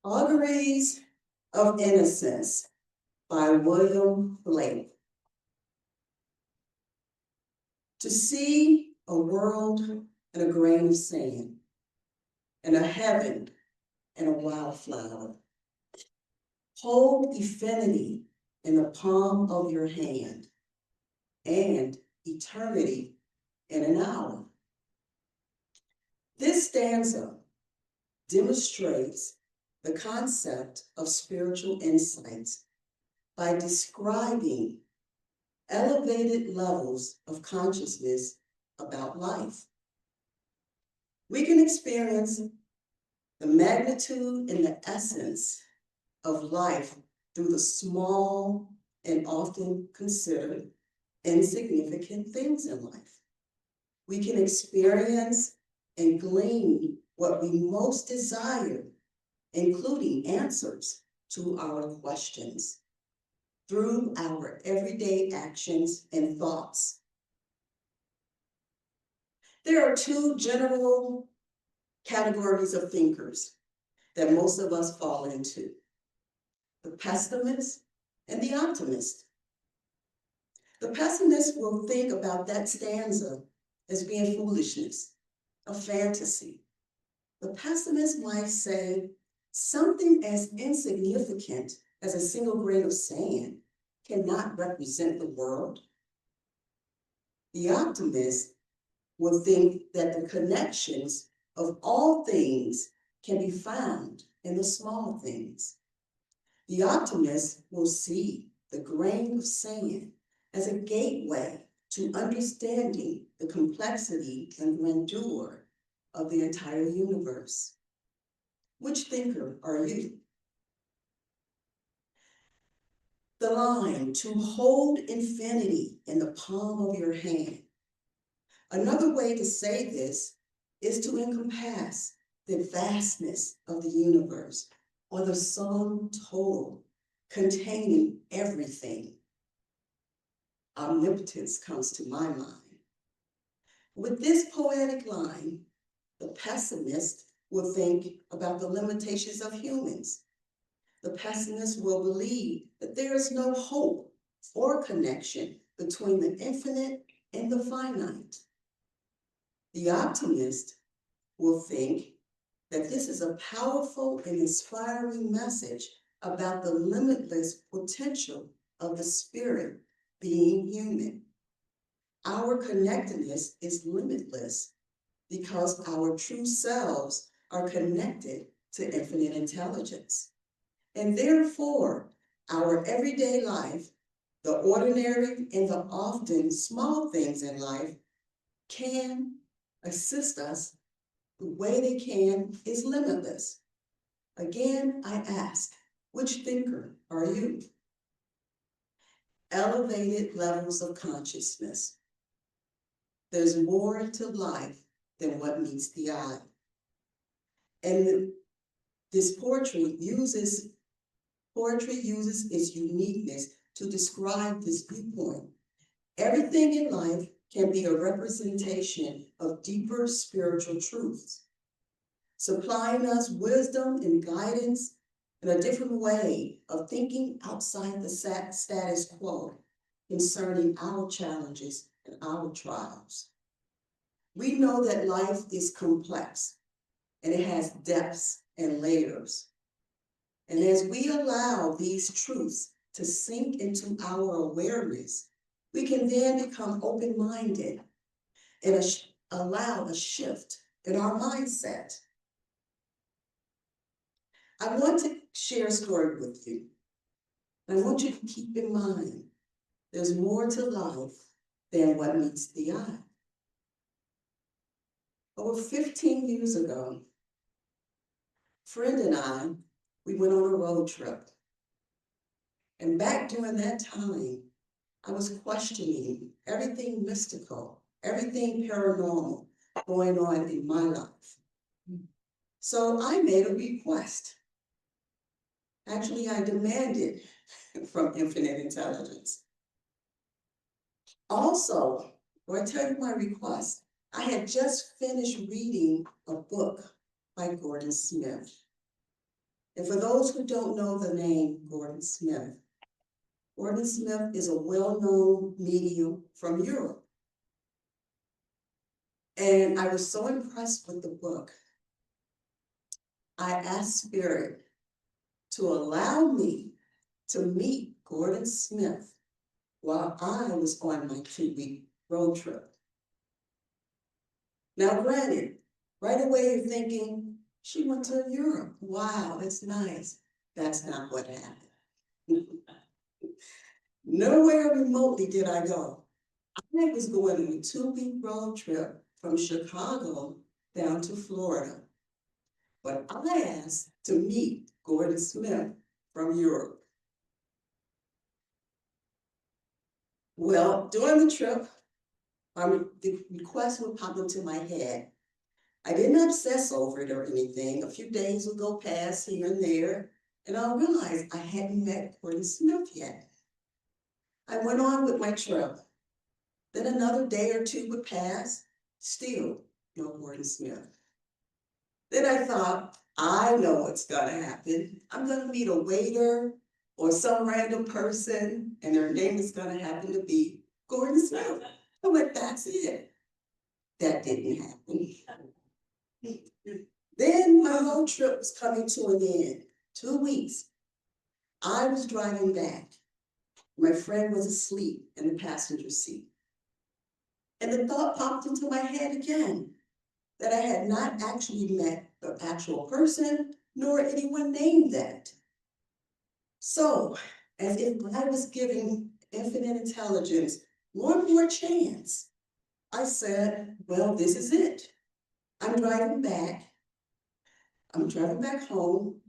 Auguries of Innocence by William Blake. To see a world in a grain of sand, and a heaven in a wildflower. Hold infinity in the palm of your hand, and eternity in an hour. This stanza demonstrates the concept of spiritual insights by describing elevated levels of consciousness about life. We can experience the magnitude and the essence of life through the small and often considered insignificant things in life. We can experience and glean what we most desire, including answers to our questions, through our everyday actions and thoughts. There are two general categories of thinkers that most of us fall into: the pessimist and the optimist. The pessimist will think about that stanza as being foolishness, a fantasy. The pessimist might say something as insignificant as a single grain of sand cannot represent the world. The optimist will think that the connections of all things can be found in the small things. The optimist will see the grain of sand as a gateway to understanding the complexity and grandeur of the entire universe. Which thinker are you? The line, to hold infinity in the palm of your hand. Another way to say this is to encompass the vastness of the universe, or the sum total containing everything. Omnipotence comes to my mind. With this poetic line, the pessimist will think about the limitations of humans. The pessimist will believe that there is no hope or connection between the infinite and the finite. The optimist will think that this is a powerful and inspiring message about the limitless potential of the spirit being human. Our connectedness is limitless because our true selves are connected to infinite intelligence. And therefore, our everyday life, the ordinary and the often small things in life, can assist us. The way they can is limitless. Again, I ask, which thinker are you? Elevated levels of consciousness. There's more to life than what meets the eye. And this poetry uses its uniqueness to describe this viewpoint. Everything in life can be a representation of deeper spiritual truths, supplying us wisdom and guidance and a different way of thinking outside the status quo concerning our challenges and our trials. We know that life is complex and it has depths and layers. And as we allow these truths to sink into our awareness, we can then become open-minded and allow a shift in our mindset. I want to share a story with you. I want you to keep in mind, there's more to life than what meets the eye. Over 15 years ago, a friend and I, we went on a road trip. And back during that time, I was questioning everything mystical, everything paranormal going on in my life. So I made a request. Actually, I demanded from infinite intelligence. Also, before I tell you my request, I had just finished reading a book by Gordon Smith. And for those who don't know the name Gordon Smith is a well-known medium from Europe. And I was so impressed with the book. I asked Spirit to allow me to meet Gordon Smith while I was on my 2-week road trip. Now, granted, right away you're thinking, she went to Europe. Wow, that's nice. That's not what happened. Nowhere remotely did I go. I was going on a 2-week road trip from Chicago down to Florida. But I asked to meet Gordon Smith from Europe. Well, during the trip, the request would pop into my head. I didn't obsess over it or anything. A few days would go past here and there, and I realized I hadn't met Gordon Smith yet. I went on with my trip. Then another day or two would pass, still no Gordon Smith. Then I thought, I know what's gonna happen. I'm gonna meet a waiter or some random person, and their name is gonna happen to be Gordon Smith. I'm like, that's it. That didn't happen. Then my road trip was coming to an end. 2 weeks. I was driving back. My friend was asleep in the passenger seat. And the thought popped into my head again that I had not actually met the actual person, nor anyone named that. So, as if I was giving infinite intelligence one more chance, I said, well, this is it. I'm driving back home,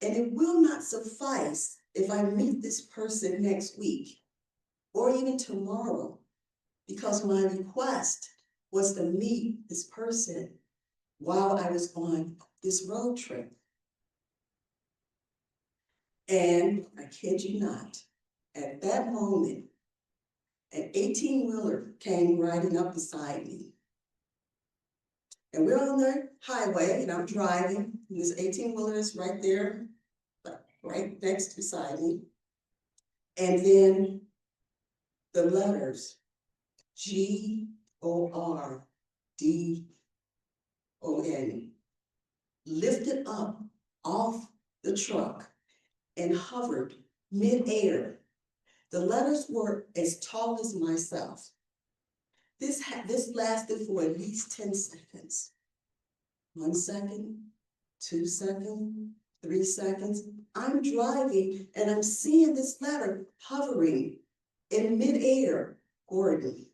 and it will not suffice if I meet this person next week or even tomorrow, because my request was to meet this person while I was on this road trip. And I kid you not, at that moment, an 18-wheeler came riding up beside me. And we're on the highway, and I'm driving, and this 18-wheeler is right there, right next beside me. And then the letters Gordon lifted up off the truck and hovered mid-air. The letters were as tall as myself. This lasted for at least 10 seconds. 1 second, 2 seconds, 3 seconds. I'm driving and I'm seeing this letter hovering in midair, Gordon.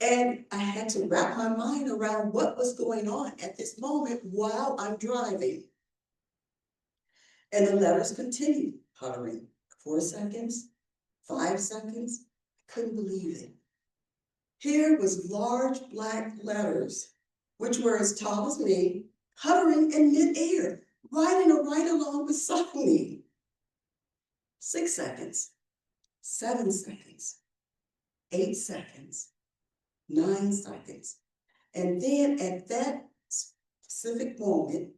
And I had to wrap my mind around what was going on at this moment while I'm driving. And the letters continued hovering. 4 seconds, 5 seconds. I couldn't believe it. Here was large black letters, which were as tall as me, hovering in midair, riding right along beside me. 6 seconds, 7 seconds, 8 seconds, 9 seconds. And then at that specific moment,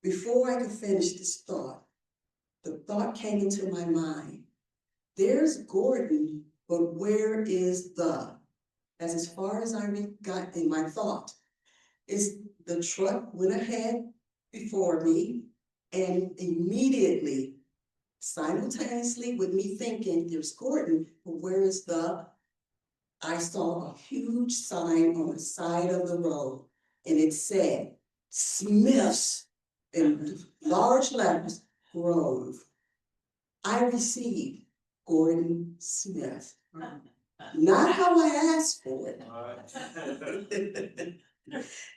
before I could finish this thought, the thought came into my mind. There's Gordon, but where is the? As far as I got in my thought, is the truck went ahead before me, and immediately, simultaneously with me thinking there's Gordon, but where is the? I saw a huge sign on the side of the road, and it said, Smith's, in large letters, Grove. I received Gordon Smith. Not how I asked for it.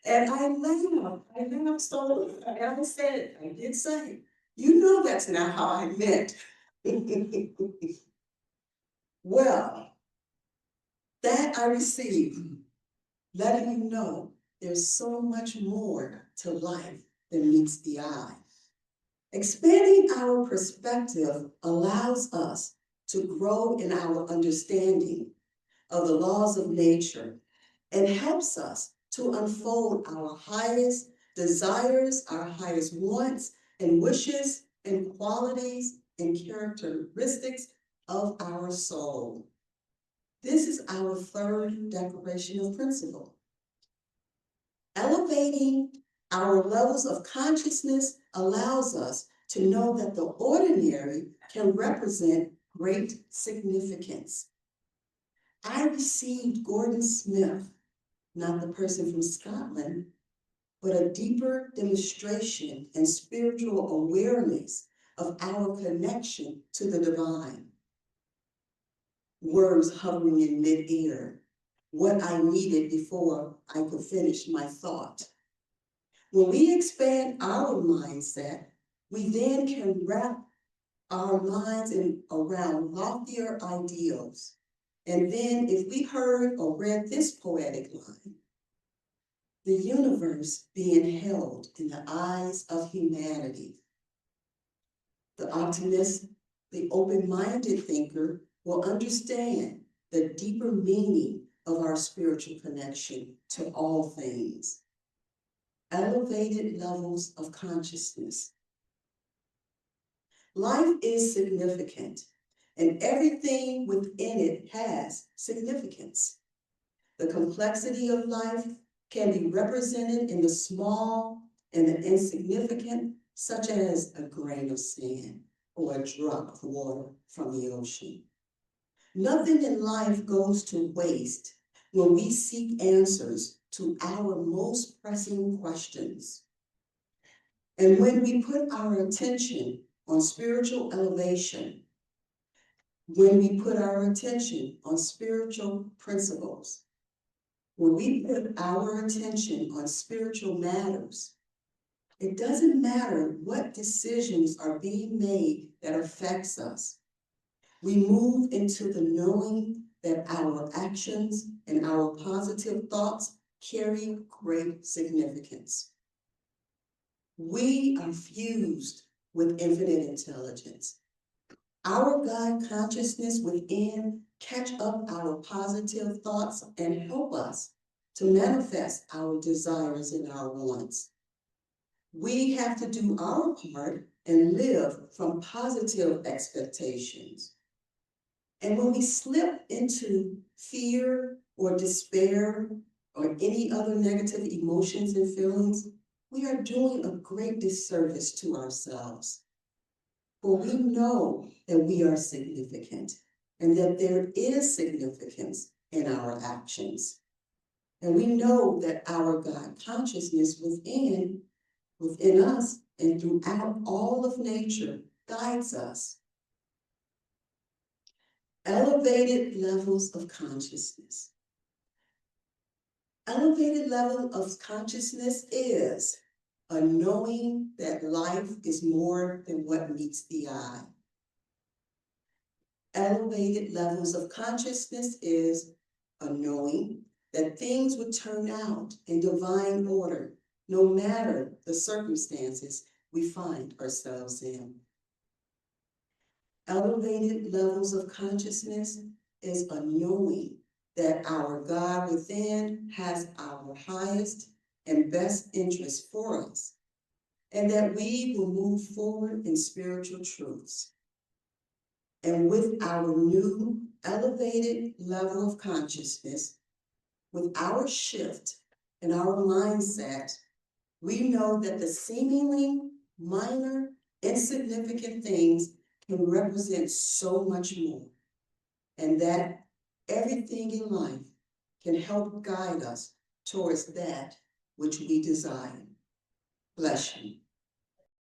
And I laughed so, and I said, I did say, you know that's not how I meant. Well, that I received, letting you know there's so much more to life than meets the eye. Expanding our perspective allows us to grow in our understanding of the laws of nature and helps us to unfold our highest desires, our highest wants, and wishes and qualities and characteristics of our soul. This is our third declaration of principle. Elevating our levels of consciousness allows us to know that the ordinary can represent great significance. I received Gordon Smith, not the person from Scotland, but a deeper demonstration and spiritual awareness of our connection to the divine. Words hovering in mid-air, what I needed before I could finish my thought. When we expand our mindset, we then can wrap our minds around loftier ideals. And then if we heard or read this poetic line, the universe being held in the eyes of humanity. The optimist, the open-minded thinker will understand the deeper meaning of our spiritual connection to all things. Elevated levels of consciousness. Life is significant, and everything within it has significance. The complexity of life can be represented in the small and the insignificant, such as a grain of sand or a drop of water from the ocean. Nothing in life goes to waste when we seek answers to our most pressing questions. And when we put our attention on spiritual elevation, when we put our attention on spiritual principles, when we put our attention on spiritual matters, it doesn't matter what decisions are being made that affects us. We move into the knowing that our actions and our positive thoughts carry great significance. We are fused with infinite intelligence. Our God consciousness within catch up our positive thoughts and help us to manifest our desires and our wants. We have to do our part and live from positive expectations. And when we slip into fear or despair or any other negative emotions and feelings, we are doing a great disservice to ourselves. For we know that we are significant and that there is significance in our actions. And we know that our God consciousness within us and throughout all of nature guides us. Elevated levels of consciousness. Elevated level of consciousness is a knowing that life is more than what meets the eye. Elevated levels of consciousness is a knowing that things would turn out in divine order, no matter the circumstances we find ourselves in. Elevated levels of consciousness is a knowing that our God within has our highest and best interest for us, and that we will move forward in spiritual truths. And with our new elevated level of consciousness, with our shift in our mindset, we know that the seemingly minor, insignificant things can represent so much more, and that everything in life can help guide us towards that which we desire. Bless you.